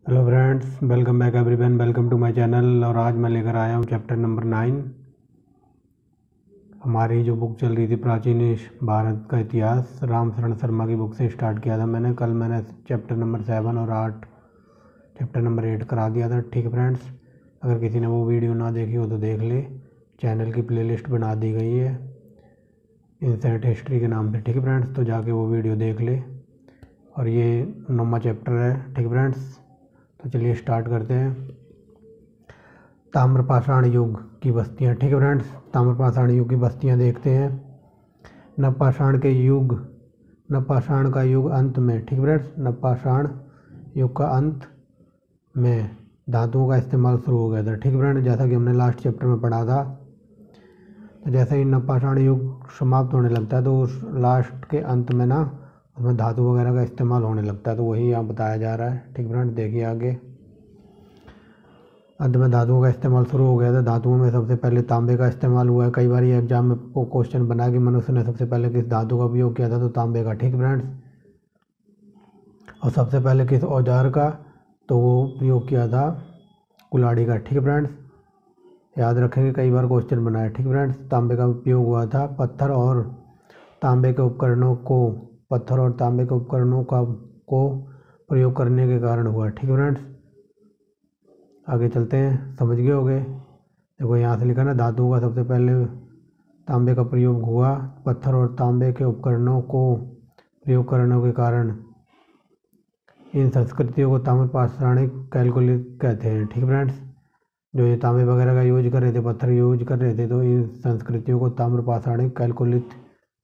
Hello friends, welcome back everyone, welcome to my channel. और आज मैं लेकर आया हूँ चैप्टर नंबर 9। हमारी जो बुक चल रही थी प्राचीन भारत का इतिहास, रामशरण शर्मा की बुक से स्टार्ट किया था मैंने। कल मैंने चैप्टर नंबर 7 और 8 चैप्टर नंबर 8 करा दिया था। ठीक है फ्रेंड्स, अगर किसी ने वो वीडियो ना देखी हो तो देख ले। चैनल की प्लेलिस्ट बना दी गई है इंसेंट हिस्ट्री के नाम से। ठीक है फ्रेंड्स, तो जाके वो वीडियो देख ले। और ये 9वां चैप्टर है। ठीक है फ्रेंड्स, तो चलिए स्टार्ट करते हैं। ताम्रपाषाण युग की बस्तियां। ठीक है फ्रेंड्स, ताम्रपाषाण युग की बस्तियां देखते हैं। नवपाषाण का युग अंत में। ठीक है फ्रेंड्स, नवपाषाण युग का अंत में धातुओं का इस्तेमाल शुरू हो गया था। ठीक है फ्रेंड्स, जैसा कि हमने लास्ट चैप्टर में पढ़ा था। तो जैसे ही नवपाषाण युग समाप्त होने लगता है तो उस लास्ट के अंत में ना उसमें धातु वगैरह का इस्तेमाल होने लगता है। तो वही यहाँ बताया जा रहा है। ठीक फ्रेंड्स, देखिए आगे। अंत में धातुओं का इस्तेमाल शुरू हो गया था। धातुओं में सबसे पहले तांबे का इस्तेमाल हुआ है। कई बार ये एग्जाम में क्वेश्चन बना कि मनुष्य ने सबसे पहले किस धातु का उपयोग किया था, तो तांबे का। ठीक फ्रेंड्स, और सबसे पहले किस औजार का, तो वो उपयोग किया था कुल्हाड़ी का। ठीक है फ्रेंड्स, याद रखेंगे, कई बार क्वेश्चन बना है। ठीक फ्रेंड्स, तांबे का उपयोग हुआ था पत्थर और तांबे के उपकरणों को प्रयोग करने के कारण हुआ। ठीक है फ्रेंड्स, आगे चलते हैं, समझ गए होंगे। देखो यहाँ से लिखा ना, धातुओं का सबसे पहले तांबे का प्रयोग हुआ, पत्थर और तांबे के उपकरणों को प्रयोग करने के कारण इन संस्कृतियों को ताम्रपाषाणिक कैलकुलित कहते हैं। ठीक फ्रेंड्स, जो ये तांबे वगैरह का यूज कर रहे थे, पत्थर यूज कर रहे थे, तो इन संस्कृतियों को ताम्रपाषाणिक कैलकुलित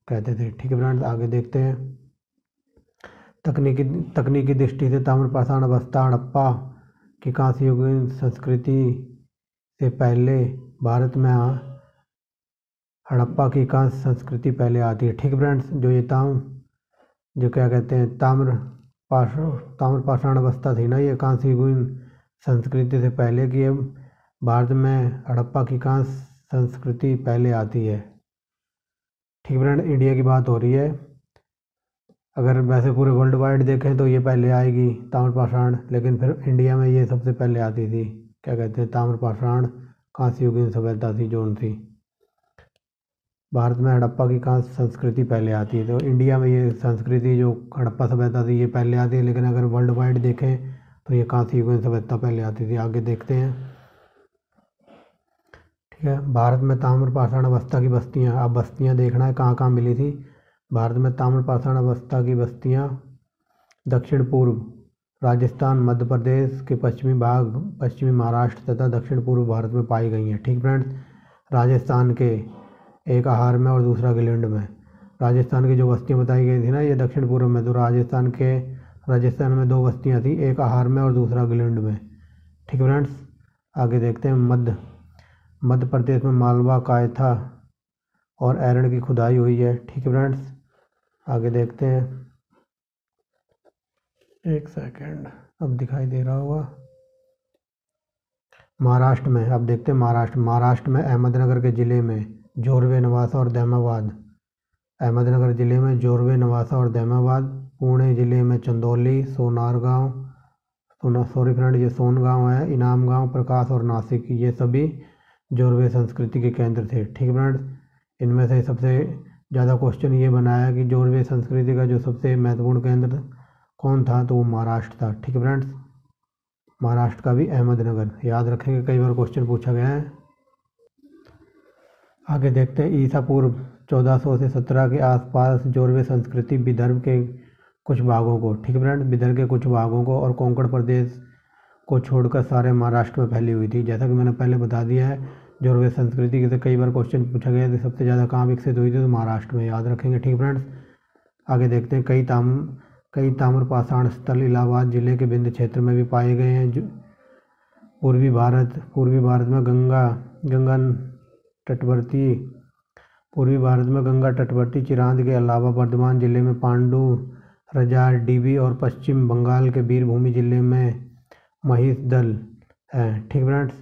कहते थे। ठीक है फ्रेंड्स, आगे देखते हैं। तकनीकी दृष्टि से ताम्रपाषाण अवस्था हड़प्पा की कांस्य युगीन संस्कृति से पहले भारत में हड़प्पा की कांस्य संस्कृति पहले आती है। ठीक फ्रेंड्स, जो ये जो क्या कहते हैं, ताम्रपाषाण अवस्था थी ना, ये कांस्य युगीन संस्कृति से पहले की। अब भारत में हड़प्पा की कांस्य संस्कृति पहले आती है। ठीक फ्रेंड, इंडिया की बात हो रही है। अगर वैसे पूरे वर्ल्ड वाइड देखें तो ये पहले आएगी ताम्रपाषाण, लेकिन फिर इंडिया में ये सबसे पहले आती थी। क्या कहते हैं, ताम्रपाषाण कांस्य युगीन सभ्यता थी जो थी। भारत में हड़प्पा की कांस्य संस्कृति पहले आती है, तो इंडिया में ये संस्कृति जो हड़प्पा सभ्यता थी ये पहले आती है। लेकिन अगर वर्ल्ड वाइड देखें तो ये कांस्य युगीन सभ्यता पहले आती थी। आगे देखते हैं। ठीक है, भारत में ताम्रपाषाण अवस्था की बस्तियाँ। अब बस्तियाँ देखना है कहाँ कहाँ मिली थी। भारत में ताम्रपाषाण अवस्था की बस्तियाँ दक्षिण पूर्व राजस्थान, मध्य प्रदेश के पश्चिमी भाग, पश्चिमी महाराष्ट्र तथा दक्षिण पूर्व भारत में पाई गई हैं। ठीक फ्रेंड्स, राजस्थान के एक आहार में और दूसरा गिलिंड में। राजस्थान की जो बस्तियाँ बताई गई थी ना, ये दक्षिण पूर्व में। तो राजस्थान में 2 बस्तियाँ थी, एक आहार में और दूसरा गिलिंड में। ठीक फ्रेंड्स, आगे देखते हैं। मध्य प्रदेश में मालवा, कायथा और ऐरण की खुदाई हुई है। ठीक है फ्रेंड्स, आगे देखते हैं। एक सेकेंड, अब दिखाई दे रहा होगा। महाराष्ट्र में, अब देखते हैं महाराष्ट्र में अहमदनगर के ज़िले में जोरवे, नवासा और दहमाबाद। अहमदनगर ज़िले में जोरवे, नवासा और दहमाबाद। पुणे ज़िले में चंदौली, ये सोनगांव है, इनाम गांव, प्रकाश और नासिक, ये सभी जोरवे संस्कृति के केंद्र थे। ठीक फ्रेंड्स, इनमें से सबसे ज़्यादा क्वेश्चन ये बनाया कि जोरवे संस्कृति का जो सबसे महत्वपूर्ण केंद्र कौन था, तो वो महाराष्ट्र था। ठीक है फ्रेंड्स, महाराष्ट्र का भी अहमदनगर। याद रखेंगे, कई बार क्वेश्चन पूछा गया है। आगे देखते हैं। ईसा पूर्व 1400 से 17 के आसपास जोरवे संस्कृति विदर्भ के कुछ भागों को, ठीक है फ्रेंड्स, विदर्भ के कुछ भागों को और कोंकण प्रदेश को छोड़कर सारे महाराष्ट्र में फैली हुई थी। जैसा कि मैंने पहले बता दिया है, जोरवे संस्कृति के कई बार क्वेश्चन पूछा गया है। सबसे ज़्यादा कहाँ विकसित हुई थी, तो महाराष्ट्र में। याद रखेंगे। ठीक फ्रेंड्स, आगे देखते हैं। कई ताम्रपाषाण स्थल इलाहाबाद जिले के विंध्य क्षेत्र में भी पाए गए हैं। पूर्वी भारत में गंगा तटवर्ती चिरांद के अलावा वर्धमान जिले में पांडु, रजार, डीबी और पश्चिम बंगाल के वीरभूमि जिले में महिषदल है। ठीक फ्रेंड्स,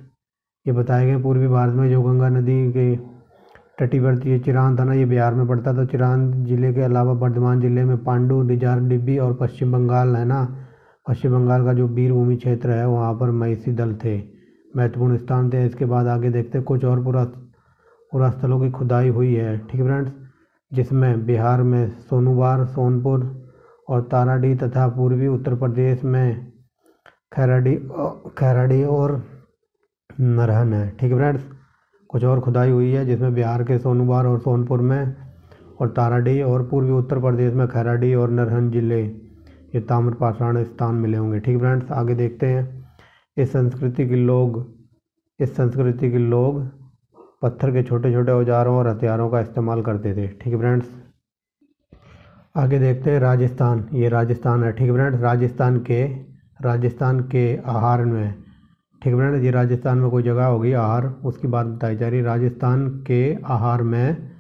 ये बताए गए पूर्वी भारत में जो गंगा नदी के तटीवर्ती चिरांद था ना, ये बिहार में पड़ता। तो चिरांद जिले के अलावा वर्धमान जिले में पांडु, रिजार, डिब्बी और पश्चिम बंगाल है ना, पश्चिम बंगाल का जो बीरभूमि क्षेत्र है वहाँ पर महीसी दल थे, महत्वपूर्ण स्थान थे। इसके बाद आगे देखते हैं कुछ और पुरास्थलों की खुदाई हुई है, ठीक है फ्रेंड्स, जिसमें बिहार में सोनूबार, सोनपुर और ताराडीह तथा पूर्वी उत्तर प्रदेश में खैराडी और नरहन है, ठीक है फ्रेंड्स। कुछ और खुदाई हुई है जिसमें बिहार के सोनूबार और सोनपुर में और ताराडीह और पूर्वी उत्तर प्रदेश में खैराडी और नरहन जिले ये ताम्रपाषाण स्थान मिले होंगे, ठीक है फ्रेंड्स। आगे देखते हैं इस संस्कृति के लोग पत्थर के छोटे छोटे औजारों और हथियारों का इस्तेमाल करते थे, ठीक है फ्रेंड्स। आगे देखते हैं राजस्थान, ये राजस्थान है, ठीक है फ्रेंड्स। राजस्थान के आहार में, ठीक है फ्रेंड्स, ये राजस्थान में कोई जगह होगी आहार, उसकी बात बताई जा रही है। राजस्थान के आहार में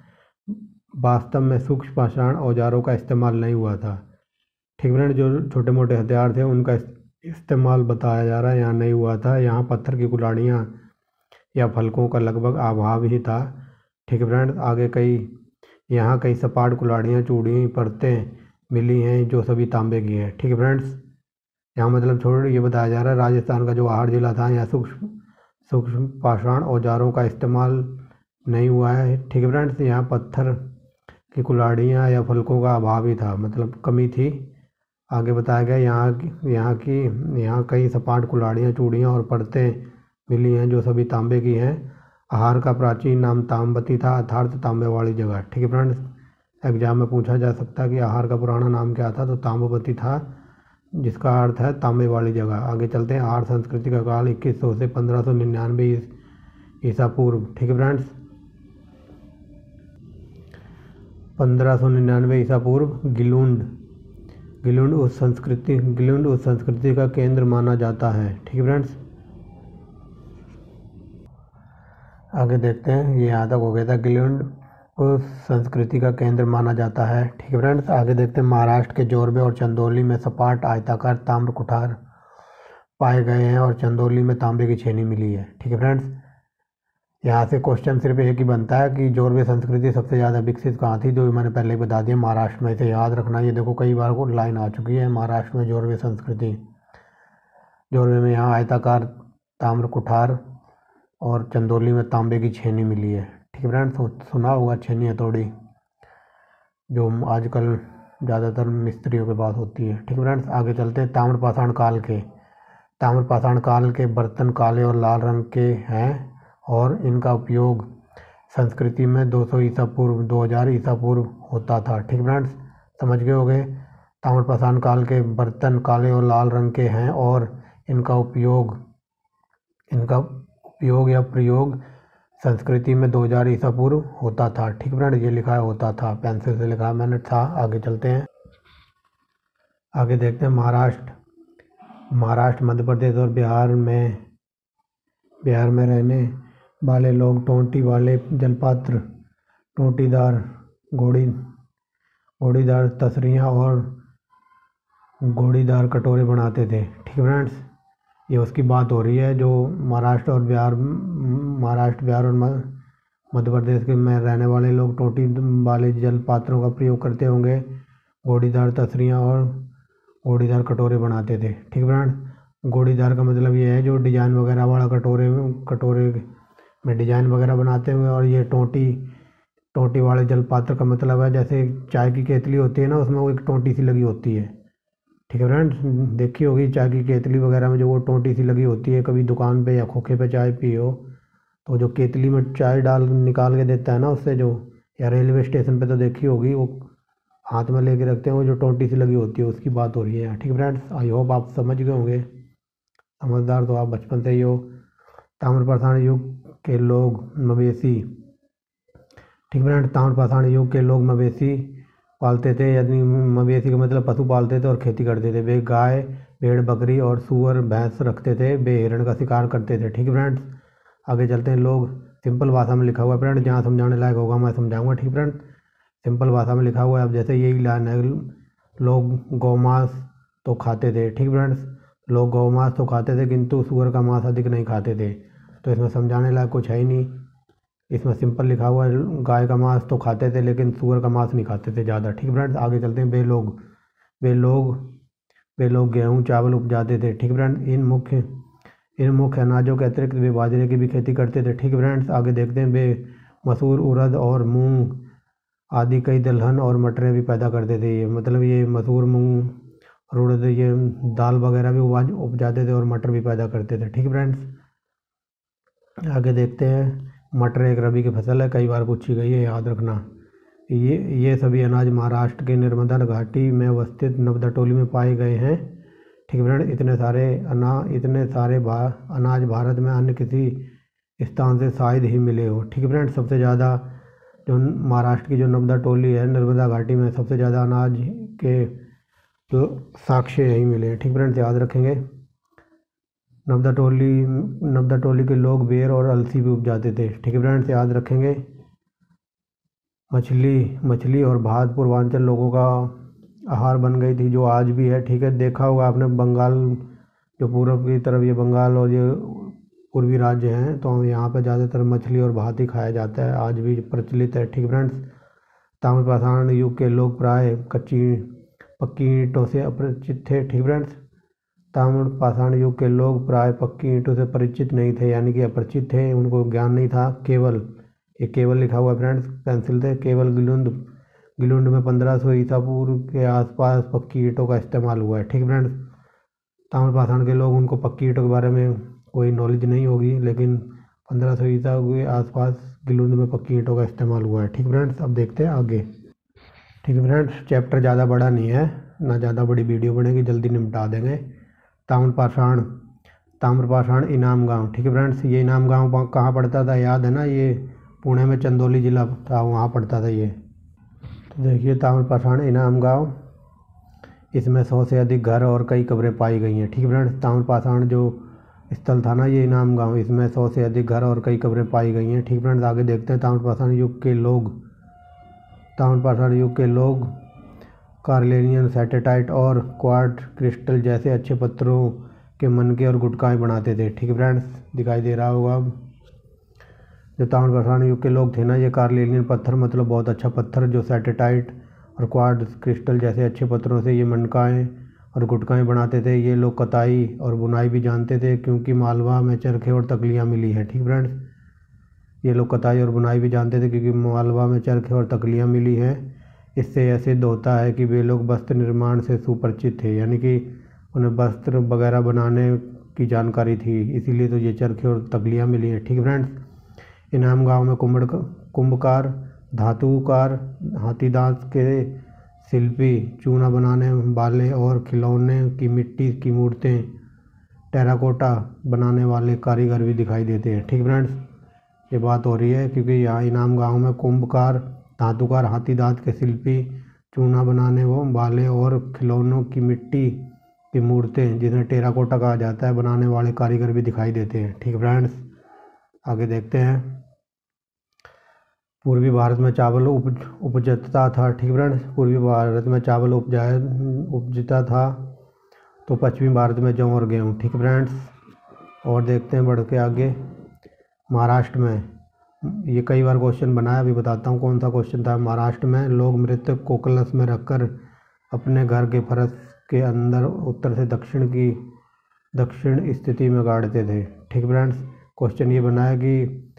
वास्तव में सूक्ष्म पाषाण औजारों का इस्तेमाल नहीं हुआ था, ठीक है फ्रेंड्स। जो छोटे मोटे हथियार थे उनका इस्तेमाल बताया जा रहा है, यहाँ नहीं हुआ था। यहाँ पत्थर की कुल्हाड़ियाँ या फलकों का लगभग अभाव ही था, ठीक है फ्रेंड्स। आगे यहाँ कई सपाट कुल्हाड़ियाँ, चूड़ी, परतें मिली हैं जो सभी तांबे की हैं, ठीक है फ्रेंड्स। यहाँ मतलब ये बताया जा रहा है राजस्थान का जो आहार जिला था यहाँ सूक्ष्म पाषाण औजारों का इस्तेमाल नहीं हुआ है, ठीक है फ्रेंड्स। यहाँ पत्थर की कुल्हाड़ियाँ या फलकों का अभाव ही था, मतलब कमी थी। आगे बताया गया यहाँ कई सपाट कुल्हाड़ियाँ, चूड़ियाँ और परतें मिली हैं जो सभी तांबे की हैं। आहार का प्राचीन नाम ताम्बती था, अर्थात तांबे वाली जगह, ठीक है फ्रेंड्स। एग्जाम में पूछा जा सकता है कि आहार का पुराना नाम क्या था, तो ताम्बवती था, जिसका अर्थ है तांबे वाली जगह। आगे चलते हैं। आहार संस्कृति का काल 2100 से 1599 ईसा पूर्व, ठीक है फ्रेंड्स। 1599 ईसा पूर्व गिलुंड उस संस्कृति का केंद्र माना जाता है, ठीक है फ्रेंड्स। आगे देखते हैं, ये यहाँ तक हो गया था, गिलुंड उस संस्कृति का केंद्र माना जाता है, ठीक है फ्रेंड्स। आगे देखते हैं, महाराष्ट्र के जोरबे और चंदौली में सपाट आयताकार ताम्र कुठार पाए गए हैं और चंदौली में तांबे की छेनी मिली है, ठीक है फ्रेंड्स। यहाँ से क्वेश्चन सिर्फ एक ही बनता है कि जोरबे संस्कृति सबसे ज़्यादा विकसित कहाँ थी, जो मैंने पहले ही बता दिया, महाराष्ट्र में। इसे याद रखना, ये देखो कई बार को लाइन आ चुकी है, महाराष्ट्र में जोरबे संस्कृति। जोरबे में यहाँ आयताकार ताम्र कुठार और चंदौली में तांबे की छेनी मिली है, ठीक है फ्रेंड्स। सुना होगा छेनी हथौड़ी, जो आजकल ज़्यादातर मिस्त्रियों के पास होती है, ठीक है फ्रेंड्स। आगे चलते हैं। ताम्रपाषाण काल के बर्तन काले और लाल रंग के हैं और इनका उपयोग संस्कृति में 200 ईसा पूर्व 2000 ईसा पूर्व होता था, ठीक है फ्रेंड्स। समझ गए होंगे। ताम्रपाषाण काल के बर्तन काले और लाल रंग के हैं और इनका उपयोग या प्रयोग संस्कृति में 2000 ईसा पूर्व होता था, ठीक है फ्रेंड्स। ये लिखा है होता था, पेंसिल से लिखा है मैंने, था। आगे चलते हैं। आगे देखते हैं महाराष्ट्र, मध्य प्रदेश और बिहार में रहने वाले लोग टोंटी वाले जलपात्र, टोंटीदार घोड़ीदार तसरियाँ और घोड़ीदार कटोरे बनाते थे, ठीक है फ्रेंड्स। ये उसकी बात हो रही है जो महाराष्ट्र, बिहार और मध्य प्रदेश के में रहने वाले लोग टोंटी वाले जल पात्रों का प्रयोग करते होंगे, घोड़ीदार तसरियाँ और घोड़ीदार कटोरे बनाते थे, ठीक है फ्रेंड्स। घोड़ीदार का मतलब ये है जो डिजाइन वगैरह वाला कटोरे में डिजाइन वगैरह बनाते हुए, और ये टोंटी वाले जल पात्र का मतलब है जैसे चाय की केतली होती है ना, उसमें वो एक टोंटी सी लगी होती है, ठीक है फ्रेंड्स। देखी होगी चाय की केतली वगैरह में जो वो टोंटी सी लगी होती है, कभी दुकान पे या खोखे पे चाय पियो तो जो केतली में चाय निकाल के देता है ना उससे, जो या रेलवे स्टेशन पे तो देखी होगी, वो हाथ में लेके रखते हैं, वो जो टोंटी सी लगी होती है, उसकी बात हो रही है, ठीक है फ्रेंड्स। आई होप आप समझ गए होंगे, समझदार तो आप बचपन से ही हो। ताम्रपाषाण युग के लोग मवेशी, ठीक है फ्रेंड्स। ताम्रपाषाण युग के लोग मवेशी पालते थे, यानी मवेशी का मतलब पशु पालते थे और खेती करते थे। वे गाय, भेड़, बकरी और सूअर, भैंस रखते थे। वे हिरण का शिकार करते थे, ठीक है फ्रेंड्स। आगे चलते हैं। लोग, सिंपल भाषा में लिखा हुआ है फ्रेंड्स, जहाँ समझाने लायक होगा मैं समझाऊंगा, ठीक है फ्रेंड्स। सिंपल भाषा में लिखा हुआ है। अब जैसे यही लाइन है, लोग गौमांस तो खाते थे, ठीक है फ्रेंड्स। लोग गौमांस तो खाते थे किंतु सूअर का मांस अधिक नहीं खाते थे, तो इसमें समझाने लायक कुछ है ही नहीं। इसमें सिंपल लिखा हुआ है, गाय का मांस तो खाते थे लेकिन सूअर का मांस नहीं खाते थे ज़्यादा, ठीक है फ्रेंड्स। आगे चलते हैं। वे लोग वे लोग गेहूँ चावल उपजाते थे। ठीक फ्रेंड्स, इन मुख्य अनाजों के अतिरिक्त वे बाजरे की भी खेती करते थे। ठीक फ्रेंड्स, आगे देखते हैं। वे मसूर, उड़द और मूंग आदि कई दलहन और मटरें भी पैदा करते थे। ये मतलब ये मसूर, मूंग और उड़द, ये दाल वगैरह भी उपजाते थे और मटर भी पैदा करते थे। ठीक फ्रेंड्स, आगे देखते हैं। मटर एक रबी की फसल है, कई बार पूछी गई है, याद रखना। ये सभी अनाज महाराष्ट्र के नर्मदा घाटी में अवस्थित नवदा में पाए गए हैं। ठीक फ्रेंड, इतने सारे अनाज भारत में अन्य किसी स्थान से शायद ही मिले हो। ठीक फ्रेंड, सबसे ज़्यादा जो महाराष्ट्र की जो नवदा है नर्मदा घाटी में, सबसे ज़्यादा अनाज के साक्ष्य यही मिले हैं। ठीक फ्रेंड्स, याद रखेंगे। नवदा टोली के लोग बेर और अलसी भी उपजाते थे। ठीक है फ्रेंड्स, याद रखेंगे। मछली और भात पूर्वांचल लोगों का आहार बन गई थी, जो आज भी है। ठीक है, देखा होगा आपने बंगाल, जो पूर्व की तरफ ये बंगाल और ये पूर्वी राज्य हैं, तो यहाँ पर ज़्यादातर मछली और भात ही खाया जाता है, आज भी प्रचलित है। ठीक फ्रेंड्स, ताम्रपाषाण युग के लोग प्राय पक्की ईंटों से अपरिचित थे। ठीक फ्रेंड्स, ताम्रपाषाण युग के लोग प्राय पक्की ईंटों से परिचित नहीं थे, यानी कि अपरिचित थे, उनको ज्ञान नहीं था। केवल लिखा हुआ फ्रेंड्स पेंसिल से, केवल गिलुंड में 1500 ईसा पूर्व के आसपास पक्की ईंटों का इस्तेमाल हुआ है। ठीक फ्रेंड्स, ताम्रपाषाण के लोग, उनको पक्की ईंटों के बारे में कोई नॉलेज नहीं होगी, लेकिन 1500 ईसा के आसपास गिलुंड में पक्की ईंटों का इस्तेमाल हुआ है। ठीक फ्रेंड्स, अब देखते हैं आगे। ठीक है फ्रेंड्स, चैप्टर ज़्यादा बड़ा नहीं है, ना ज़्यादा बड़ी वीडियो बनेगी, जल्दी निपटा देंगे। ताम्रपाषाण इनाम गांव। ठीक है फ्रेंड्स, ये इनाम गांव कहाँ पड़ता था, याद है ना, ये पुणे में चंदौली जिला था, वहाँ पड़ता था ये। तो देखिए, ताम्रपाषाण इनाम गांव, इसमें 100 से अधिक घर और कई कब्रें पाई गई हैं। ठीक है फ्रेंड्स, ताम्रपाषाण जो स्थल था ना, ये इनाम गांव, इसमें 100 से अधिक घर और कई कब्रें पाई गई हैं। ठीक फ्रेंड्स, आगे देखते हैं। ताम्रपाषाण युग के लोग कार्लेनियन, सेटेटाइट और क्वार्ट्ज क्रिस्टल जैसे अच्छे पत्थरों के मनके और गुटकाएँ बनाते थे। ठीक है फ्रेंड्स, दिखाई दे रहा होगा। जो ताम्रपाषाण युग के लोग थे ना, ये कार्लेनियन पत्थर, मतलब बहुत अच्छा पत्थर, जो सेटेटाइट और क्वार्ट्ज क्रिस्टल जैसे अच्छे पत्थरों से ये मनकाएँ और गुटकाएँ बनाते थे। ये लोग कताई और बुनाई भी जानते थे, क्योंकि मालवा में चरखे और तकलियाँ मिली है। ठीक फ्रेंड्स, ये लोग कताई और बुनाई भी जानते थे, क्योंकि मालवा में चरखे और तकलियाँ मिली हैं। इससे यह सिद्ध होता है कि वे लोग वस्त्र निर्माण से सुपरिचित थे, यानी कि उन्हें वस्त्र वगैरह बनाने की जानकारी थी, इसीलिए तो ये चरखे और तकलियाँ मिली हैं। ठीक फ्रेंड्स, इनाम गांव में कुंभकार, धातुकार, हाथीदांत के शिल्पी, चूना बनाने वाले और खिलौने की मिट्टी की मूर्तें, टेराकोटा बनाने वाले कारीगर भी दिखाई देते हैं। ठीक फ्रेंड्स, ये बात हो रही है क्योंकि यहाँ इनाम गांव में कुंभकार, धातुकार, हाथीदांत के शिल्पी, चूना बनाने वाले और खिलौनों की मिट्टी की मूर्तें, जिन्हें टेराकोटा कहा जाता है, बनाने वाले कारीगर भी दिखाई देते हैं। ठीक फ्रेंड्स, आगे देखते हैं। पूर्वी भारत में चावल उपजता था। ठीक फ्रेंड्स, पूर्वी भारत में चावल उपजता था, तो पश्चिमी भारत में जौ और गेहूँ। ठीक फ्रेंड्स, और देखते हैं बढ़ के आगे। महाराष्ट्र में, ये कई बार क्वेश्चन बनाया, अभी बताता हूँ कौन सा क्वेश्चन था। महाराष्ट्र में लोग मृतक को कलश में रखकर अपने घर के फर्श के अंदर उत्तर से दक्षिण स्थिति में गाड़ते थे। ठीक फ्रेंड्स, क्वेश्चन ये बनाया कि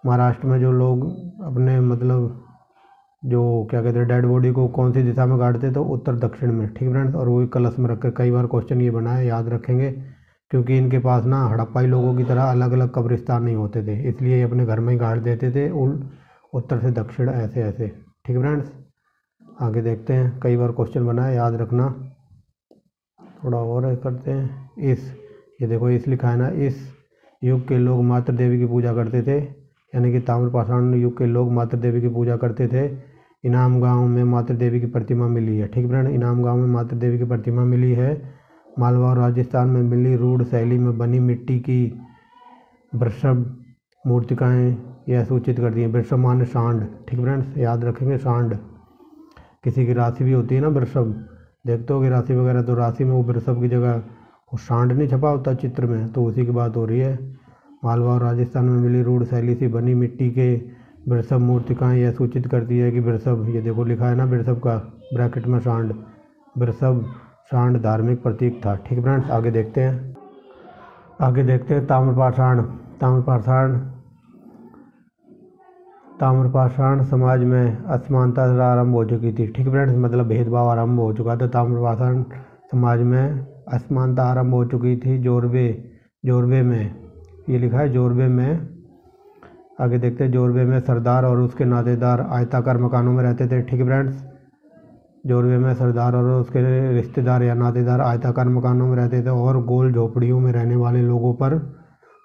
महाराष्ट्र में जो लोग अपने मतलब जो क्या कहते हैं डेड बॉडी को कौन सी दिशा में गाड़ते, तो उत्तर दक्षिण में। ठीक फ्रेंड्स, और वही कलश में रखकर, कई बार क्वेश्चन ये बनाया, याद रखेंगे, क्योंकि इनके पास ना हड़प्पाई लोगों की तरह अलग अलग कब्रिस्तान नहीं होते थे, इसलिए ये अपने घर में ही गाड़ देते थे, उत्तर से दक्षिण ऐसे ऐसे। ठीक फ्रेंड्स, आगे देखते हैं। कई बार क्वेश्चन बना है, याद रखना। थोड़ा और करते हैं। ये देखो, इस लिखा है ना, इस युग के लोग मातृ देवी की पूजा करते थे, यानी कि ताम्रपाषाण युग के लोग मातृ देवी की पूजा करते थे। इनाम गांव में मातृ देवी की प्रतिमा मिली है। ठीक फ्रेंड, इनाम गांव में मातृ देवी की प्रतिमा मिली है। मालवा और राजस्थान में मिली रूढ़ शैली में बनी मिट्टी की वृषभ मूर्तिकाएँ यह सूचित करती हैं। वृषभ माने सांड। ठीक फ्रेंड्स, याद रखेंगे, सांड किसी की राशि भी होती है ना, वृषभ, देखते हो कि राशि वगैरह, तो राशि में वो वृषभ की जगह वो सांड नहीं छपा होता चित्र में, तो उसी की बात हो रही है। मालवा और राजस्थान में मिली रूढ़ शैली से बनी मिट्टी के वृषभ मूर्तिकाएँ यह सूचित करती है कि वृषभ, ये देखो लिखा है ना वृषभ का, ब्रैकेट में सांड, वृषभ सांड धार्मिक प्रतीक था। ठीक है फ्रेंड्स, आगे देखते हैं ताम्रपाषाण समाज में असमानता आरंभ हो चुकी थी। ठीक है फ्रेंड्स, मतलब भेदभाव आरंभ हो चुका था। ताम्रपाषाण समाज में असमानता आरंभ हो चुकी थी। जोरवे में, ये लिखा है जोरवे में। आगे देखते हैं, जोरवे में सरदार और उसके नातेदार आयताकार मकानों में रहते थे। ठीक है फ्रेंड्स, जोरवे में सरदार और उसके रिश्तेदार या नातेदार आयताकार मकानों में रहते थे और गोल झोपड़ियों में रहने वाले लोगों पर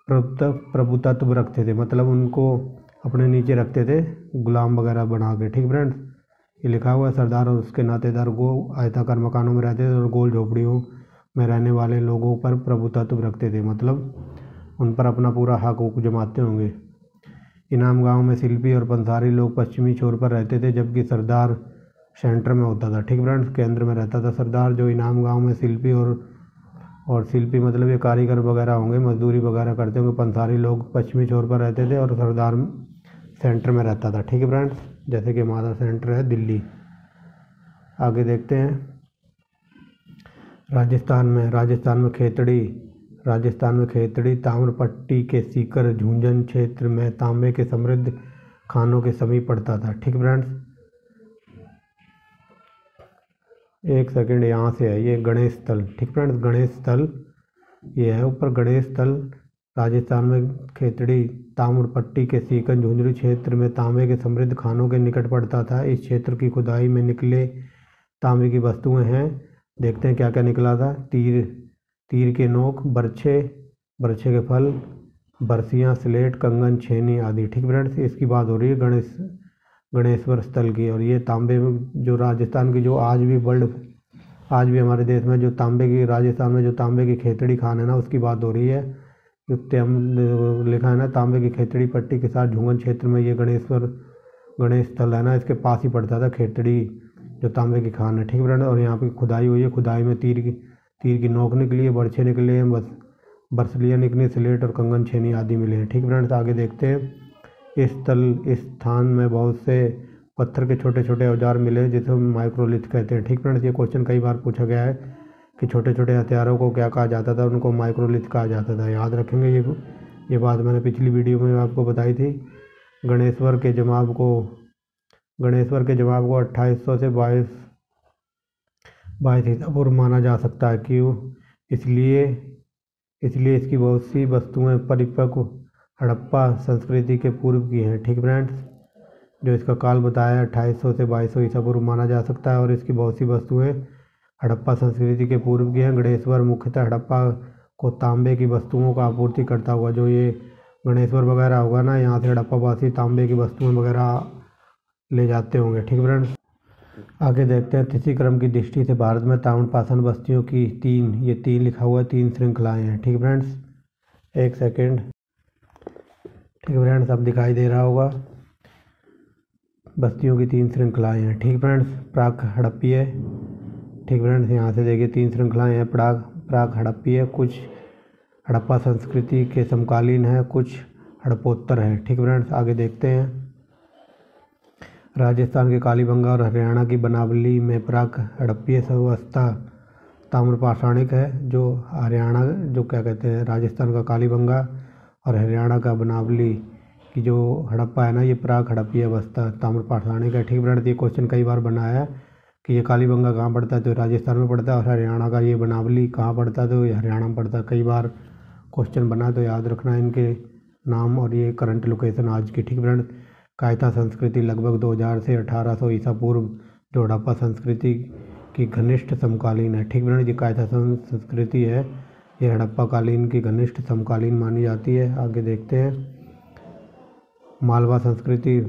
प्रभुत्व रखते थे, मतलब उनको अपने नीचे रखते थे, गुलाम वगैरह बना के। ठीक फ्रेंड्स, ये लिखा हुआ है, सरदार और उसके नातेदार आयताकार मकानों में रहते थे और गोल झोपड़ियों में रहने वाले लोगों पर प्रभुत्व रखते थे, मतलब उन पर अपना पूरा हक जमाते होंगे। इनाम गांव में शिल्पी और पंसारी लोग पश्चिमी छोर पर रहते थे, जबकि सरदार सेंटर में होता था। ठीक फ्रेंड्स, केंद्र में रहता था सरदार। जो इनाम गांव में शिल्पी और शिल्पी मतलब ये कारीगर वगैरह होंगे, मजदूरी वगैरह करते होंगे। पंसारी लोग पश्चिमी छोर पर रहते थे और सरदार सेंटर में रहता था। ठीक है फ्रेंड्स, जैसे कि हमारा सेंटर है दिल्ली। आगे देखते हैं, राजस्थान में खेतड़ी ताम्रपट्टी के सीकर झुंझुनू क्षेत्र में तांबे के समृद्ध खानों के समीप पड़ता था। ठीक फ्रेंड्स, एक सेकंड, यहाँ से है ये गणेश स्थल। ठीक फ्रेंड्स, गणेश स्थल ये है ऊपर, गणेश स्थल राजस्थान में खेतड़ी ताम्रपट्टी के सीकर झुंझुनू क्षेत्र में तांबे के समृद्ध खानों के निकट पड़ता था। इस क्षेत्र की खुदाई में निकले तांबे की वस्तुएं हैं। देखते हैं क्या क्या निकला था। तीर के नोक, बर्छे के फल, बरसियां, स्लेट, कंगन, छेनी आदि। ठीक फ्रेंड्स, इसकी बात हो रही है गणेश्वर स्थल की। और ये तांबे जो राजस्थान की, जो आज भी हमारे देश में जो राजस्थान में जो तांबे की खेतड़ी खान है ना, उसकी बात हो रही है। लिखा है ना, तांबे की खेतड़ी पट्टी के साथ झुंझुनू क्षेत्र में ये गणेश स्थल है ना, इसके पास ही पड़ता था खेतड़ी जो तांबे की खान है। ठीक फ्रेंड, और यहाँ पे खुदाई हुई है। खुदाई में तीर की नोक निकली है, बर्छे निकले हैं, बरसलियाँ निकली, स्लेट और कंगन, छेनी आदि मिले हैं। ठीक फ्रेंड्स, आगे देखते हैं, इस स्थान में बहुत से पत्थर के छोटे छोटे औजार मिले जिसे माइक्रोलिथ कहते हैं। ठीक फ्रेंड्स, ये क्वेश्चन कई बार पूछा गया है कि छोटे छोटे हथियारों को क्या कहा जाता था, उनको माइक्रोलिथ कहा जाता था। याद रखेंगे, ये बात मैंने पिछली वीडियो में आपको बताई थी। गणेश्वर के जवाब को 2800 से 22 ईसा पूर्व माना जा सकता है। क्यों? इसलिए इसकी बहुत सी वस्तुएं परिपक्व हड़प्पा संस्कृति के पूर्व की हैं। ठीक फ्रेंड्स, जो इसका काल बताया 2800 से 2200 ईसा पूर्व माना जा सकता है और इसकी बहुत सी वस्तुएं हड़प्पा संस्कृति के पूर्व की हैं। गणेश्वर मुख्यतः हड़प्पा को तांबे की वस्तुओं का आपूर्ति करता हुआ, जो ये गणेश्वर वगैरह होगा ना, यहाँ से हड़प्पा वासी तांबे की वस्तुएं वगैरह ले जाते होंगे। ठीक फ्रेंड्स, आगे देखते हैं, तिथि क्रम की दृष्टि से भारत में ताम्रपाषाण बस्तियों की तीन लिखा हुआ है, 3 श्रृंखलाएँ हैं। ठीक फ्रेंड्स, एक सेकेंड। ठीक फ्रेंड्स, अब दिखाई दे रहा होगा, बस्तियों की 3 श्रृंखलाएँ हैं। ठीक फ्रेंड्स, प्राक हड़प्पीय। ठीक फ्रेंड्स, यहाँ से देखिए 3 श्रृंखलाएँ हैं। प्राक हड़प्पीय कुछ हड़प्पा संस्कृति के समकालीन है, कुछ हड़प्पोत्तर है। ठीक फ्रेंड्स, आगे देखते हैं, राजस्थान के कालीबंगा और हरियाणा की बनावली में प्राक हड़प्पीय अवस्था ताम्रपाषाणिक है। जो हरियाणा, जो क्या कहते हैं, राजस्थान का कालीबंगा और हरियाणा का बनावली की जो हड़प्पा है ना, ये प्राक हड़प्पीय अवस्था ताम्रपाषाणिक है। ठीक फ्रेंड्स, ये क्वेश्चन कई बार बनाया है कि ये कालीबंगा कहाँ पड़ता है, तो राजस्थान में पड़ता है, और हरियाणा का ये बनावली कहाँ पड़ता है, तो ये हरियाणा में पड़ता है। कई बार क्वेश्चन बना, तो याद रखना इनके नाम और ये करंट लोकेशन आज की। ठीक फ्रेंड्स, कायता संस्कृति लगभग 2000 से 1800 ईसा पूर्व जो हड़प्पा संस्कृति की घनिष्ठ समकालीन है। ठीक फ्रेंड्स, ये कायता संस्कृति है, ये हड़प्पा कालीन की घनिष्ठ समकालीन मानी जाती है। आगे देखते हैं, मालवा संस्कृति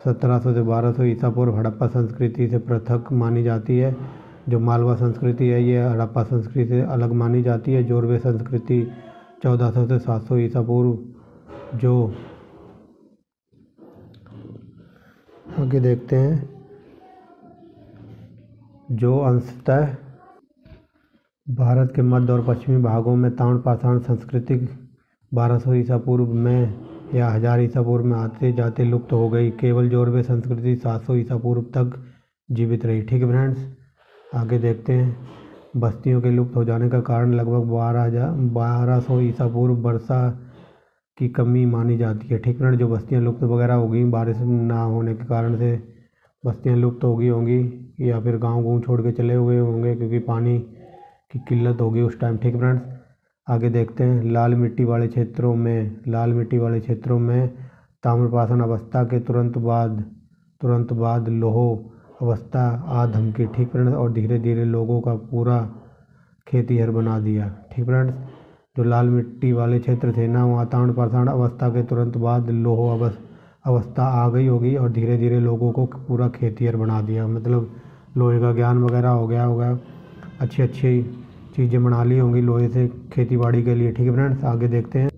1700 से 1200 ईसा पूर्व हड़प्पा संस्कृति से पृथक मानी जाती है। जो मालवा संस्कृति है, ये हड़प्पा संस्कृति से अलग मानी जाती है। जोरवे संस्कृति 1400 से 700 ईसा पूर्व, जो आगे देखते हैं, जो अंशतः भारत के मध्य और पश्चिमी भागों में ताम्रपाषाण संस्कृति 1200 ईसा पूर्व में या 1000 ईसा पूर्व में आते जाते लुप्त हो गई। केवल जोरवे संस्कृति 700 ईसा पूर्व तक जीवित रही। ठीक है फ्रेंड्स, आगे देखते हैं, बस्तियों के लुप्त हो जाने का कारण लगभग 1200 ईसा पूर्व वर्षा की कमी मानी जाती है। ठीक फ्रेंड, जो बस्तियाँ लुप्त वगैरह हो गई बारिश ना होने के कारण से बस्तियाँ लुप्त हो गई होंगी, या फिर गाँव छोड़ के चले हुए होंगे क्योंकि पानी की किल्लत होगी उस टाइम। ठीक फ्रेंड्स, आगे देखते हैं। लाल मिट्टी वाले क्षेत्रों में ताम्रपाषाण अवस्था के तुरंत बाद लोह अवस्था आ धमकी। ठीक फ्रेंड्स, और धीरे धीरे लोगों का पूरा खेतीहर बना दिया। ठीक फ्रेंड्स, जो लाल मिट्टी वाले क्षेत्र थे ना, वहाँ ताम्रपाषाण अवस्था के तुरंत बाद लोह अवस्था आ गई होगी और धीरे धीरे लोगों को पूरा खेतीहर बना दिया। मतलब लोहे का ज्ञान वगैरह हो गया होगा, अच्छी चीज़ें बना ली होंगी लोहे से खेती बाड़ी के लिए। ठीक है फ्रेंड्स, आगे देखते हैं।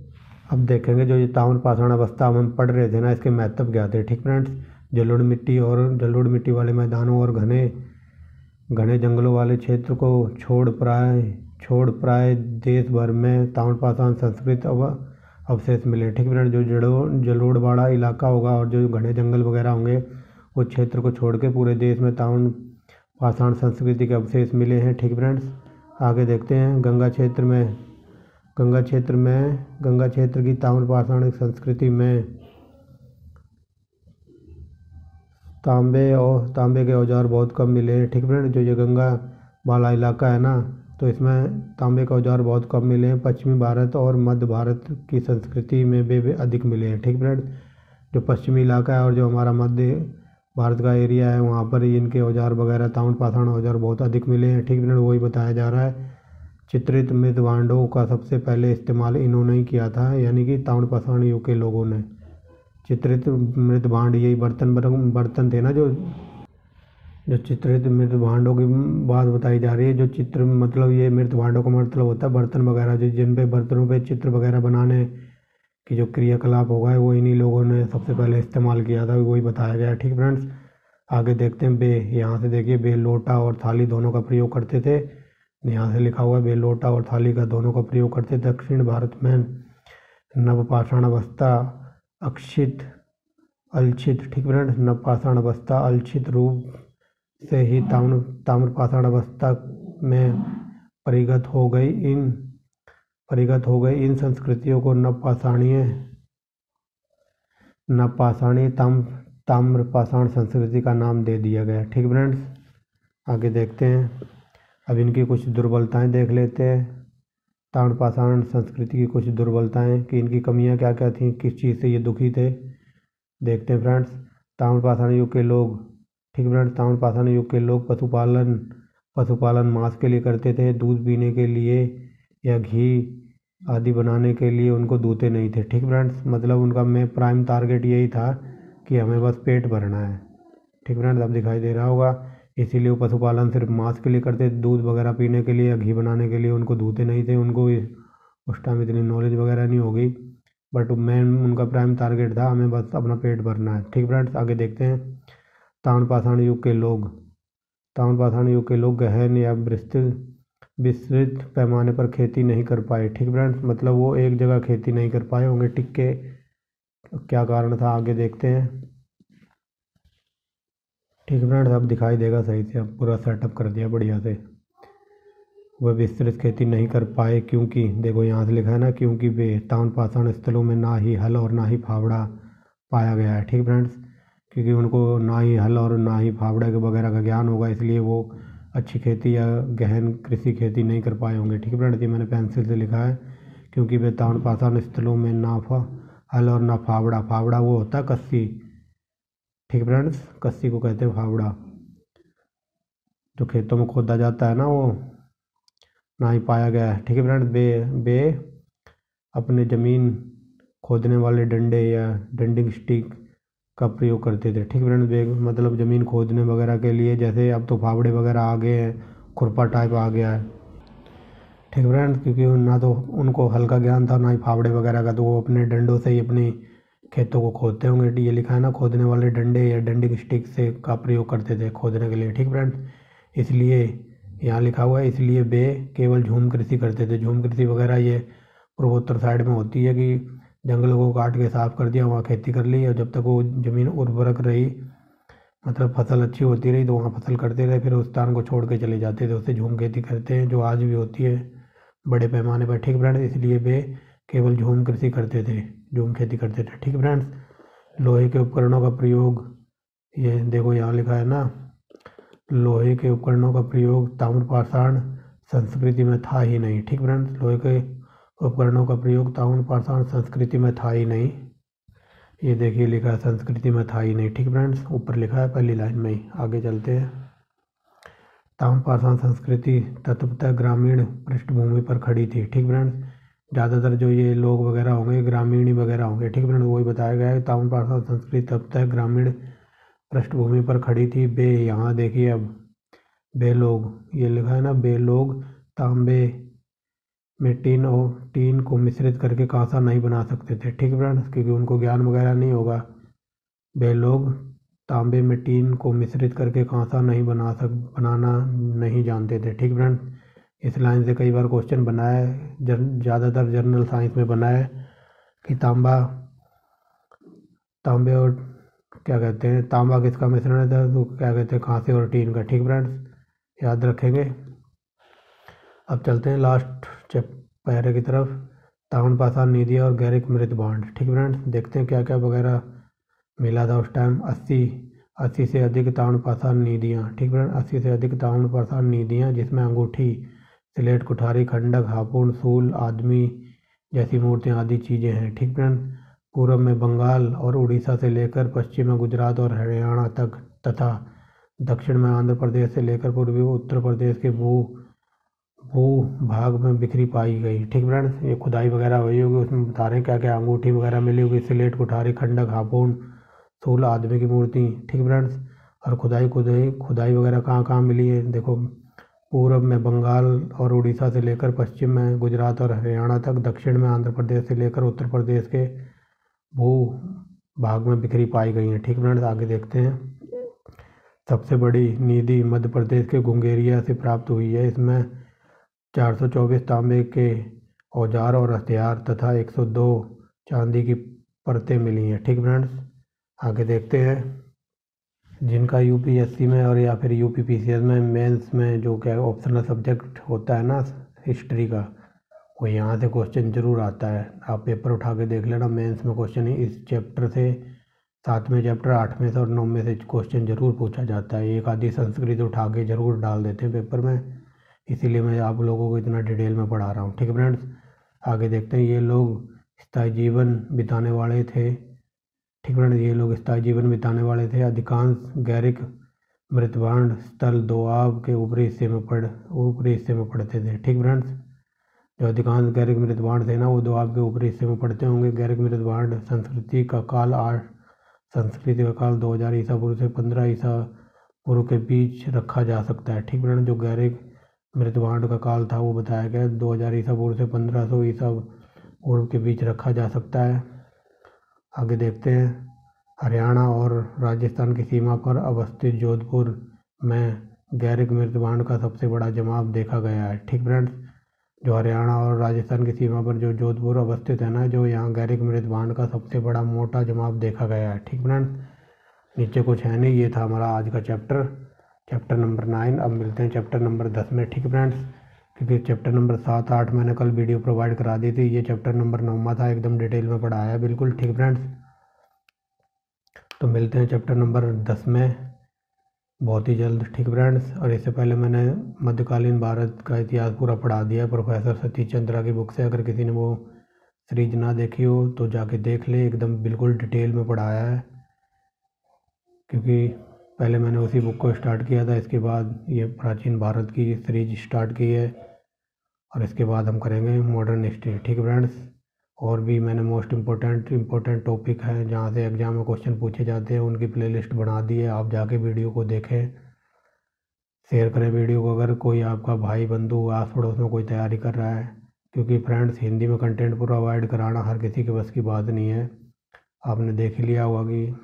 अब देखेंगे जो ये ताम्रपाषाण अवस्था हम पढ़ रहे थे ना, इसके महत्व क्या थे। ठीक फ्रेंड्स, जलोढ़ मिट्टी वाले मैदानों और घने जंगलों वाले क्षेत्र को छोड़ प्राय देश भर में ताम्रपाषाण संस्कृत अवशेष मिले। ठीक फ्रेंड्स, जो जलोढ़ वाला इलाका होगा और जो घने जंगल वगैरह होंगे उस क्षेत्र को छोड़ के पूरे देश में ताम्रपाषाण संस्कृति के अवशेष मिले हैं। ठीक फ्रेंड्स, आगे देखते हैं। गंगा क्षेत्र की ताम्रपाषाण संस्कृति में तांबे के औजार बहुत कम मिले हैं। ठीक फ्रेंड, जो ये गंगा वाला इलाका है ना, तो इसमें तांबे के औजार बहुत कम मिले हैं। पश्चिमी भारत और मध्य भारत की संस्कृति में वे अधिक मिले हैं। ठीक फ्रेंड, जो पश्चिमी इलाका है और जो हमारा मध्य भारत का एरिया है वहाँ पर इनके औजार वगैरह ताम्रपाषाण औजार बहुत अधिक मिले हैं। ठीक फ्रेंड, वही बताया जा रहा है। चित्रित मृत भांडों का सबसे पहले इस्तेमाल इन्होंने ही किया था, यानी कि ताम्रपाषाण युग के लोगों ने। चित्रित मृत भांड, यही बर्तन थे ना, जो चित्रित मृत भांडों की बात बताई जा रही है। जो चित्र मतलब ये मृत भांडों का मतलब होता है बर्तन वगैरह, जो जिन पे बर्तनों पे चित्र वगैरह बनाने की जो क्रियाकलाप होगा है वो इन्हीं लोगों ने सबसे पहले इस्तेमाल किया था, वही बताया गया है। ठीक फ्रेंड्स, आगे देखते हैं। यहाँ से देखिए, बे लोटा और थाली दोनों का प्रयोग करते थे। यहाँ से लिखा हुआ है बे लोटा और थाली का दोनों का प्रयोग करते। दक्षिण भारत में नवपाषाण अवस्था अलक्षित। ठीक फ्रेंड्स, नवपाषाण अवस्था अलक्षित रूप से ही ताम्रपाषाण अवस्था में परिगत हो गई। इन संस्कृतियों को नवपाषाणी ताम्रपाषाण संस्कृति का नाम दे दिया गया। ठीक फ्रेंड्स, आगे देखते हैं। अब इनकी कुछ दुर्बलताएं देख लेते हैं। ताम्रपाषाण संस्कृति की कुछ दुर्बलताएं कि इनकी कमियां क्या क्या थीं, किस चीज़ से ये दुखी थे, देखते हैं फ्रेंड्स। ताम्रपाषाण युग के लोग, ठीक फ्रेंड्स, ताम्रपाषाण युग के लोग पशुपालन मांस के लिए करते थे। दूध पीने के लिए या घी आदि बनाने के लिए उनको दूते नहीं थे। ठीक फ्रेंड्स, मतलब उनका प्राइम टारगेट यही था कि हमें बस पेट भरना है। ठीक फ्रेंड्स, अब दिखाई दे रहा होगा। इसीलिए वो पशुपालन सिर्फ मांस के लिए करते थे। दूध वगैरह पीने के लिए या घी बनाने के लिए उनको दूते नहीं थे। उनको उस टाइम इतनी नॉलेज वगैरह नहीं होगी, बट उनका प्राइम टारगेट था हमें बस अपना पेट भरना है। ठीक फ्रेंड्स, आगे देखते हैं। ताम्रपाषाण युग के लोग गहन या विस्तृत पैमाने पर खेती नहीं कर पाए। ठीक फ्रेंड्स, मतलब वो एक जगह खेती नहीं कर पाए होंगे टिक के। क्या कारण था, आगे देखते हैं। ठीक फ्रेंड्स, अब दिखाई देगा सही से। अब पूरा सेटअप कर दिया बढ़िया से। वह विस्तृत खेती नहीं कर पाए क्योंकि देखो यहाँ से लिखा है ना, क्योंकि वे ताम्रपाषाण स्थलों में ना ही हल और ना ही फावड़ा पाया गया है। ठीक फ्रेंड्स, क्योंकि उनको ना ही हल और ना ही फावड़ा के वगैरह का ज्ञान होगा, इसलिए वो अच्छी खेती या गहन कृषि खेती नहीं कर पाए होंगे। ठीक फ्रेंड्स, ये मैंने पेंसिल से लिखा है। क्योंकि वे ताम्रपाषाण स्थलों में ना हल और ना फावड़ा वो होता है कस्सी। ठीक फ्रेंड्स, कस्सी को कहते हैं फावड़ा, जो खेतों में खोदा जाता है ना, वो ना ही पाया गया है। ठीक है फ्रेंड्स, बे अपने ज़मीन खोदने वाले डंडे या डंडिंग स्टिक का प्रयोग करते थे। ठीक फ्रेंड्स, बे मतलब ज़मीन खोदने वगैरह के लिए, जैसे अब तो फावड़े वगैरह आ गए हैं, खुरपा टाइप आ गया है। ठीक फ्रेंड्स, क्योंकि ना तो उनको हल का ज्ञान था ना ही फावड़े वगैरह का, तो वो अपने डंडों से ही अपनी खेतों को खोदते होंगे। ये लिखा है ना, खोदने वाले डंडे या डंडिंग स्टिक से का प्रयोग करते थे खोदने के लिए। ठीक फ्रेंड्स, इसलिए यहाँ लिखा हुआ है, इसलिए वे केवल झूम कृषि करते थे। झूम कृषि वगैरह ये पूर्वोत्तर साइड में होती है कि जंगलों को काट के साफ कर दिया, वहाँ खेती कर ली, और जब तक वो ज़मीन उर्वरक रही मतलब फसल अच्छी होती रही तो वहाँ फसल करते रहे, फिर उस स्थान को छोड़ के चले जाते थे, उससे झूम खेती करते हैं जो आज भी होती है बड़े पैमाने पर। ठीक फ्रेंड्स, इसलिए वे केवल झूम कृषि करते थे, झूम खेती करते थे। ठीक फ्रेंड्स, लोहे के उपकरणों का प्रयोग, ये देखो यहाँ लिखा है ना, लोहे के उपकरणों का प्रयोग ताम्रपाषाण संस्कृति में था ही नहीं। ठीक फ्रेंड्स, लोहे के उपकरणों का प्रयोग ताम्रपाषाण संस्कृति में था ही नहीं। ये देखिए लिखा है संस्कृति में था ही नहीं। ठीक फ्रेंड्स, ऊपर लिखा है पहली लाइन में ही। आगे चलते हैं। ताम्रपाषाण संस्कृति तत्वतः ग्रामीण पृष्ठभूमि पर खड़ी थी। ठीक फ्रेंड्स, ज़्यादातर जो ये लोग वगैरह होंगे ग्रामीण वगैरह होंगे। ठीक फ्रेंड्स, वही बताया गया है ताम्रपाषाण संस्कृति तत्वतः ग्रामीण पृष्ठभूमि पर खड़ी थी। बे, यहाँ देखिए अब बे लोग, ये लिखा है ना, बे लोग तांबे में टीन को मिश्रित करके कांसा नहीं बना सकते थे। ठीक फ्रेंड्स, क्योंकि उनको ज्ञान वगैरह नहीं होगा। वे लोग तांबे में टीन को मिश्रित करके कांसा नहीं बनाना नहीं जानते थे। ठीक फ्रेंड्स, इस लाइन से कई बार क्वेश्चन बना है, ज़्यादातर जनरल साइंस में बना है कि तांबे और क्या कहते हैं, तांबा किसका मिश्रण है, तो क्या कहते हैं, कांसे और टीन का। ठीक फ्रेंड्स, याद रखेंगे। अब चलते हैं लास्ट पैरे की तरफ। ताम्रपाषाण निधियाँ और गैरिक मृत बांड। ठीक फ्रेंड्स, देखते हैं क्या क्या वगैरह मिला था उस टाइम। 80 से अधिक ताम्रपाषाण निधियाँ। ठीक फ्रेंड्स, 80 से अधिक ताम्रपाषाण निधियाँ, जिसमें अंगूठी, स्लेट, कुठारी, खंडक, हापुड़, सूल, आदमी जैसी मूर्तियाँ आदि चीज़ें हैं। ठीक फ्रेंड्स, पूर्व में बंगाल और उड़ीसा से लेकर पश्चिम में गुजरात और हरियाणा तक तथा दक्षिण में आंध्र प्रदेश से लेकर पूर्वी उत्तर प्रदेश के भाग में बिखरी पाई गई। ठीक फ्रेंड्स, ये खुदाई वगैरह हुई होगी, उसमें बता रहे हैं क्या क्या अंगूठी वगैरह मिली होगी, स्लेट, कुठारी, खंडक, हापुड़, सूल, आदमी की मूर्ति। ठीक फ्रेंड्स, और खुदाई वगैरह कहाँ कहाँ मिली है, देखो पूर्व में बंगाल और उड़ीसा से लेकर पश्चिम में गुजरात और हरियाणा तक, दक्षिण में आंध्र प्रदेश से लेकर उत्तर प्रदेश के भू भाग में बिखरी पाई गई हैं। ठीक फ्रेंड्स, आगे देखते हैं। सबसे बड़ी निधि मध्य प्रदेश के गुंगेरिया से प्राप्त हुई है। इसमें 424 तांबे के औजार और हथियार तथा 102 चांदी की परतें मिली हैं। ठीक फ्रेंड्स, आगे देखते हैं। जिनका यूपीएससी में और या फिर यूपीपीसीएस में मेंस में जो क्या ऑप्शनल सब्जेक्ट होता है ना हिस्ट्री का, वो यहाँ से क्वेश्चन जरूर आता है। आप पेपर उठा के देख लेना, मेंस में क्वेश्चन इस चैप्टर से, 7वें चैप्टर 8वें से और 9वें से क्वेश्चन जरूर पूछा जाता है। एक आधी संस्कृत उठा के जरूर डाल देते हैं पेपर में, इसीलिए मैं आप लोगों को इतना डिटेल में पढ़ा रहा हूँ। ठीक है फ्रेंड्स, आगे देखते हैं। ये लोग स्थायी जीवन बिताने वाले थे। ठीक फ्रेंड्स, ये लोग स्थायी जीवन बिताने वाले थे। अधिकांश गैरिक मृतभांड स्थल दोआब के ऊपरी हिस्से में पड़ते थे। ठीक फ्रेंड्स, जो अधिकांश गैरिक मृतभांड थे ना, वो दोआब के ऊपरी हिस्से में पड़ते होंगे। गैरिक मृतभांड संस्कृति का काल 2000 ईसा पूर्व से 15 ईसा पूर्व के बीच रखा जा सकता है। ठीक फ्रेंड्स, जो गैरिक मृतभांड का काल था वो बताया गया 2000 ईसा पूर्व से 1500 ईसा पूर्व के बीच रखा जा सकता है। आगे देखते हैं। हरियाणा और राजस्थान की सीमा पर अवस्थित जोधपुर में गैरिक मृतभांड का सबसे बड़ा जमाव देखा गया है। ठीक फ्रेंड्स, जो हरियाणा और राजस्थान की सीमा पर जो जोधपुर अवस्थित है ना, जो यहाँ गैरिक मृतभांड का सबसे बड़ा मोटा जमाव देखा गया है। ठीक फ्रेंड्स, नीचे कुछ है नहीं। ये था हमारा आज का चैप्टर नंबर 9। अब मिलते हैं चैप्टर नंबर 10 में। ठीक फ्रेंड्स, क्योंकि चैप्टर नंबर 7, 8 मैंने कल वीडियो प्रोवाइड करा दी थी। ये चैप्टर नंबर 9वां था, एकदम डिटेल में पढ़ाया है बिल्कुल। ठीक फ्रेंड्स, तो मिलते हैं चैप्टर नंबर 10 में बहुत ही जल्द। ठीक फ्रेंड्स, और इससे पहले मैंने मध्यकालीन भारत का इतिहास पूरा पढ़ा दिया है प्रोफेसर सतीश चंद्रा की बुक से। अगर किसी ने वो सीरीज ना देखी हो तो जाके देख ले, एकदम बिल्कुल डिटेल में पढ़ाया है। क्योंकि पहले मैंने उसी बुक को स्टार्ट किया था, इसके बाद ये प्राचीन भारत की सीरीज स्टार्ट की है, और इसके बाद हम करेंगे मॉडर्न हिस्ट्री। ठीक फ्रेंड्स, और भी मैंने मोस्ट इम्पोर्टेंट टॉपिक है जहाँ से एग्जाम में क्वेश्चन पूछे जाते हैं, उनकी प्लेलिस्ट बना दी है। आप जाके वीडियो को देखें, शेयर करें वीडियो को। अगर कोई आपका भाई बंधु आस पड़ोस में कोई तैयारी कर रहा है, क्योंकि फ्रेंड्स हिंदी में कंटेंट प्रोवाइड कराना हर किसी के बस की बात नहीं है। आपने देख ही लिया होगा कि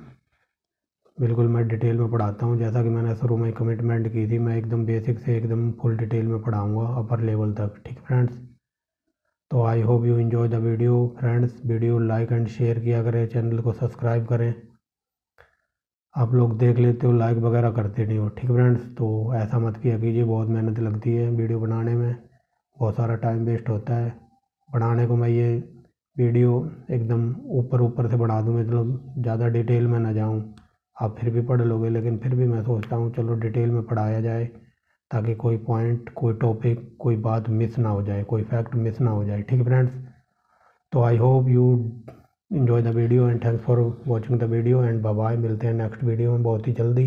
बिल्कुल मैं डिटेल में पढ़ाता हूँ, जैसा कि मैंने शुरू में कमिटमेंट की थी। मैं एकदम बेसिक से एकदम फुल डिटेल में पढ़ाऊँगा अपर लेवल तक। ठीक फ्रेंड्स, तो I hope you enjoy the video friends. Video like and share किया करें, चैनल को सब्सक्राइब करें। आप लोग देख लेते हो, लाइक वगैरह करते नहीं हो। ठीक फ्रेंड्स, तो ऐसा मत किया कीजिए, बहुत मेहनत लगती है वीडियो बनाने में, बहुत सारा टाइम वेस्ट होता है बनाने को। मैं ये वीडियो एकदम ऊपर ऊपर से बना दूँ, मतलब ज़्यादा डिटेल में ना जाऊँ, आप फिर भी पढ़ लोगे, लेकिन फिर भी मैं सोचता हूँ चलो डिटेल में पढ़ाया जाए, ताकि कोई पॉइंट, कोई टॉपिक, कोई बात मिस ना हो जाए, कोई फैक्ट मिस ना हो जाए। ठीक है फ्रेंड्स, तो I hope you enjoy the video and thanks for watching the video and bye bye। मिलते हैं नेक्स्ट वीडियो में बहुत ही जल्दी।